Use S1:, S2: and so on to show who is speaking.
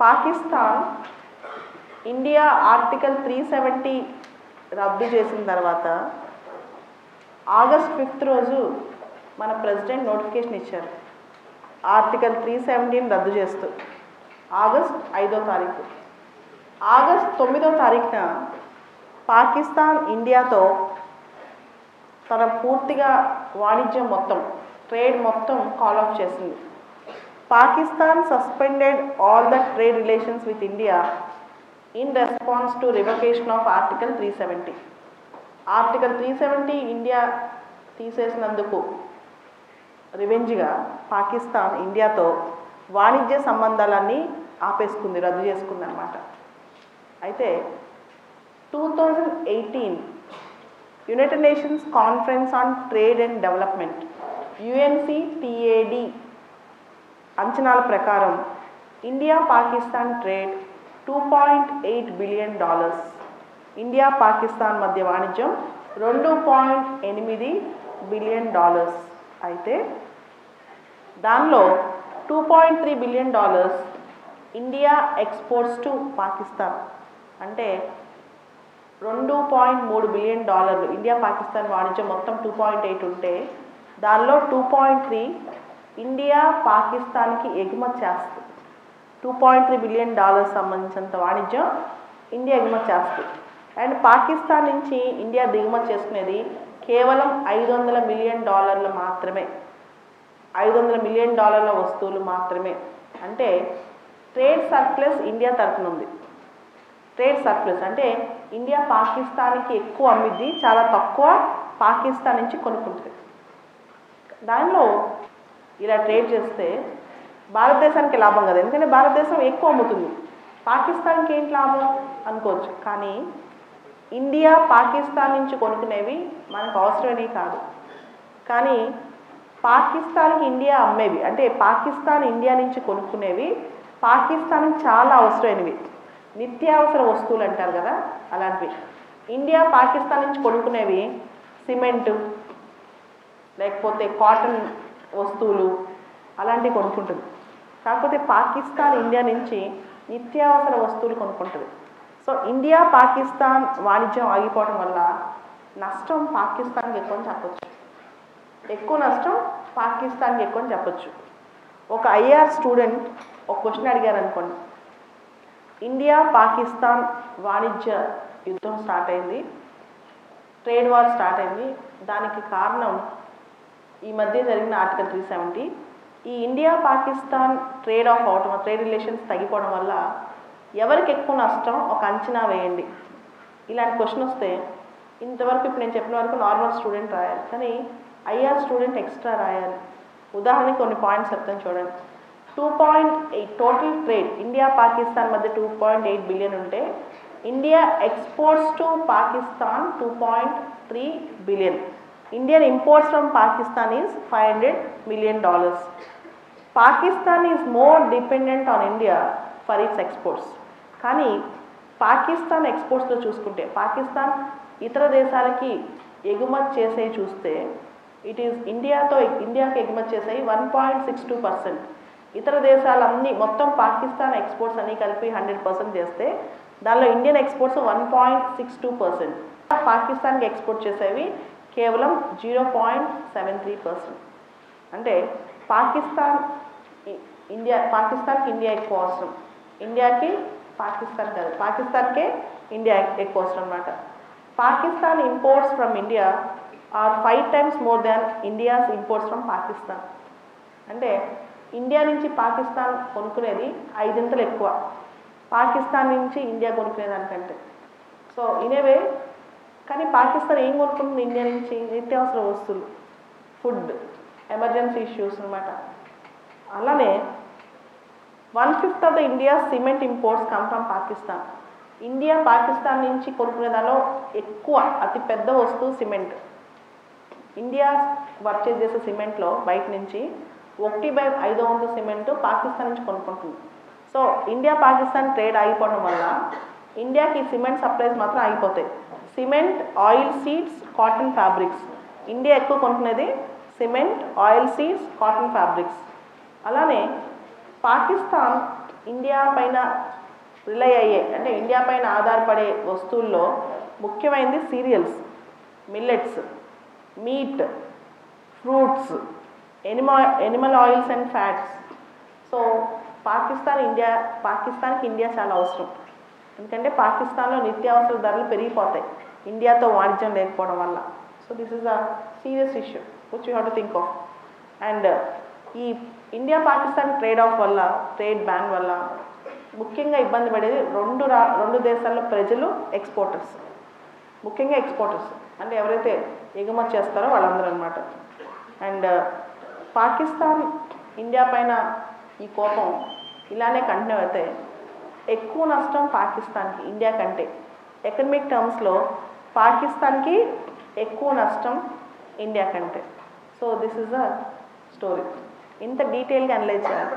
S1: Pakistan India article 370 రద్దు చేసిన తర్వాత ఆగస్ట్ 5 రోజు మన ప్రెసిడెంట్ నోటిఫికేషన్ ఇచ్చారు. ఆర్టికల్ 370 రద్దు చేస్తూ ఆగస్ట్ 5వ తారీఖు. ఆగస్ట్ 9వ తారీఖున పాకిస్తాన్ ఇండియాతో తన పూర్తిగా వాణిజ్యం మొత్తం, ట్రేడ్ మొత్తం కాల్ ఆఫ్ చేసింది. Pakistan suspended all the trade relations with India in response to revocation of article 370. Article 370 India తీసేసినందుకు రివెంజ్గా పాకిస్తాన్ ఇండియాతో వాణిజ్య సంబంధాలన్నీ ఆపేసుకుంది, రద్దు చేసుకుంది అన్నమాట. అయితే 2018 United Nations Conference on Trade and Development UNCTAD అంచనాల ప్రకారం India Pakistan trade $2.8 billion. India Pakistan మధ్య వాణిజ్యం $2.8 బిలియన్. అయితే దానిలో $2.3 billion India exports to Pakistan, అంటే $2.3 బిలియన్. ఇండియా పాకిస్తాన్ వాణిజ్యం మొత్తం 2.8 ఉంటే దానిలో 2.3 ఇండియా పాకిస్తాన్కి ఎగుమతి చేస్తుంది. $2.3 బిలియన్ సంబంధించినంత వాణిజ్యం ఇండియా ఎగుమతి చేస్తుంది. అండ్ పాకిస్తాన్ నుంచి ఇండియా దిగుమతి చేసుకునేది కేవలం $500 మిలియన్ మాత్రమే. $500 మిలియన్ వస్తువులు మాత్రమే. అంటే ట్రేడ్ సర్ప్లస్ ఇండియా తరఫున ఉంది. ట్రేడ్ సర్ప్లస్ అంటే ఇండియా పాకిస్తాన్కి ఎక్కువ అమ్మిద్ది, చాలా తక్కువ పాకిస్తాన్ నుంచి కొనుక్కుంటుంది. దానిలో ఇలా ట్రేడ్ చేస్తే భారతదేశానికి లాభం కదా, ఎందుకంటే భారతదేశం ఎక్కువ అమ్ముతుంది, పాకిస్తాన్కి ఏంటి లాభం అనుకోవచ్చు. కానీ ఇండియా పాకిస్తాన్ నుంచి కొనుక్కునేవి మనకు అవసరమేవి కాదు, కానీ పాకిస్తాన్కి ఇండియా అమ్మేవి, అంటే పాకిస్తాన్ ఇండియా నుంచి కొనుక్కునేవి పాకిస్తాన్కి చాలా అవసరమైనవి, నిత్యావసర వస్తువులు అంటారు కదా, అలాంటివి. ఇండియా పాకిస్తాన్ నుంచి కొనుక్కునేవి సిమెంటు, లేకపోతే కాటన్ వస్తువులు, అలాంటివి కొనుక్కుంటుంది. కాకపోతే పాకిస్తాన్ ఇండియా నుంచి నిత్యావసర వస్తువులు కొనుక్కుంటుంది. సో ఇండియా పాకిస్తాన్ వాణిజ్యం ఆగిపోవడం వల్ల నష్టం పాకిస్తాన్కి ఎక్కువ అని చెప్పచ్చు, ఎక్కువ నష్టం పాకిస్తాన్కి ఎక్కువ అని చెప్పచ్చు. ఒక IR స్టూడెంట్ ఒక క్వశ్చన్ అడిగారు అనుకోండి, ఇండియా పాకిస్తాన్ వాణిజ్య యుద్ధం స్టార్ట్ అయింది, ట్రేడ్ వార్ స్టార్ట్ అయింది, దానికి కారణం ఈ మధ్య జరిగిన ఆర్టికల్ 370. ఈ ఇండియా పాకిస్తాన్ ట్రేడ్ ఆఫ్ అవటం, ట్రేడ్ రిలేషన్స్ తగ్గిపోవడం వల్ల ఎవరికి ఎక్కువ నష్టం ఒక అంచనా వేయండి. ఇలాంటి క్వశ్చన్ వస్తే ఇంతవరకు ఇప్పుడు నేను చెప్పిన వరకు నార్మల్ స్టూడెంట్ రాయాలి, కానీ IR స్టూడెంట్ ఎక్స్ట్రా రాయాలి. ఉదాహరణకి కొన్ని పాయింట్స్ చెప్తాను చూడండి. 2.8 టోటల్ ట్రేడ్ ఇండియా పాకిస్తాన్ మధ్య 2.8 బిలియన్ ఉంటే India exports to Pakistan 2.3 billion. Indian imports from Pakistan is $500 million. Pakistan is more dependent on India for it's exports. కానీ పాకిస్తాన్ ఎక్స్పోర్ట్స్లో చూసుకుంటే, పాకిస్తాన్ ఇతర దేశాలకి ఎగుమతి చేసే చూస్తే ఇట్ ఈజ్ ఇండియాకి ఎగుమతి చేసేవి 1.62%. ఇతర దేశాలన్నీ మొత్తం పాకిస్తాన్ ఎక్స్పోర్ట్స్ అన్నీ కలిపి 100% చేస్తే దానిలో ఇండియన్ ఎక్స్పోర్ట్స్ 1.62%. పాకిస్తాన్కి ఎక్స్పోర్ట్ చేసేవి కేవలం 0.73%. అంటే పాకిస్తాన్కి ఇండియా ఎక్కువ అవసరం, ఇండియాకి పాకిస్తాన్ కాదు, పాకిస్తాన్కే ఇండియా ఎక్కువ అవసరం అన్నమాట. Pakistan imports from India are 5 times more than India's imports from Pakistan. అంటే ఇండియా నుంచి పాకిస్తాన్ కొనుక్కునేది 5 ఎక్కువ పాకిస్తాన్ నుంచి ఇండియా కొనుక్కునేదానికంటే. సో ఇనేవే, కానీ పాకిస్తాన్ ఏం కొనుక్కుంటుంది ఇండియా నుంచి? నిత్యావసర వస్తువులు, ఫుడ్, ఎమర్జెన్సీ ఇష్యూస్ అనమాట. అలానే 1/5 of the India cement imports come from Pakistan. India Pakistan నుంచి కొనుక్కునే దానిలో ఎక్కువ అతి పెద్ద వస్తువు సిమెంట్. ఇండియా పర్చేజ్ చేసే సిమెంట్లో బయట నుంచి 1/5 సిమెంట్ పాకిస్తాన్ నుంచి కొనుక్కుంటుంది. సో ఇండియా పాకిస్తాన్ ట్రేడ్ ఆగిపోవడం వల్ల ఇండియాకి సిమెంట్ సప్లైస్ మాత్రం ఆగిపోతాయి. Cement, oil seeds, cotton fabrics. India ఎక్కువ కొనుక్కునేది cement, oil seeds, cotton fabrics. అలానే పాకిస్తాన్ ఇండియా పైన రిలై అయ్యే అంటే ఇండియా పైన ఆధారపడే వస్తువుల్లో ముఖ్యమైనది serials, millets, meet, fruits, Animal oils and fats. So పాకిస్తాన్కి ఇండియా చాలా అవసరం. ఎందుకంటే పాకిస్తాన్లో నిత్యావసర ధరలు పెరిగిపోతాయి ఇండియాతో వాణిజ్యం లేకపోవడం వల్ల. So this is a serious issue which you have to think of. And ఈ ఇండియా పాకిస్తాన్ ట్రేడ్ బ్యాన్ వల్ల ముఖ్యంగా ఇబ్బంది పడేది రెండు దేశాల్లో ప్రజలు, ఎక్స్పోర్టర్స్. ముఖ్యంగా ఎక్స్పోర్టర్స్ అంటే ఎవరైతే ఎగుమతి చేస్తారో వాళ్ళందరూ అనమాట. అండ్ పాకిస్తాన్ ఇండియా పైన ఈ కోపం ఇలానే కంటిన్యూ అయితే ఎక్కువ నష్టం పాకిస్తాన్కి ఇండియా కంటే. ఎకనమిక్ టర్మ్స్లో పాకిస్తాన్కి ఎక్కువ నష్టం ఇండియా కంటే. So this is a story. ఇంత డీటెయిల్గా అనలైజ్ చేయాలి.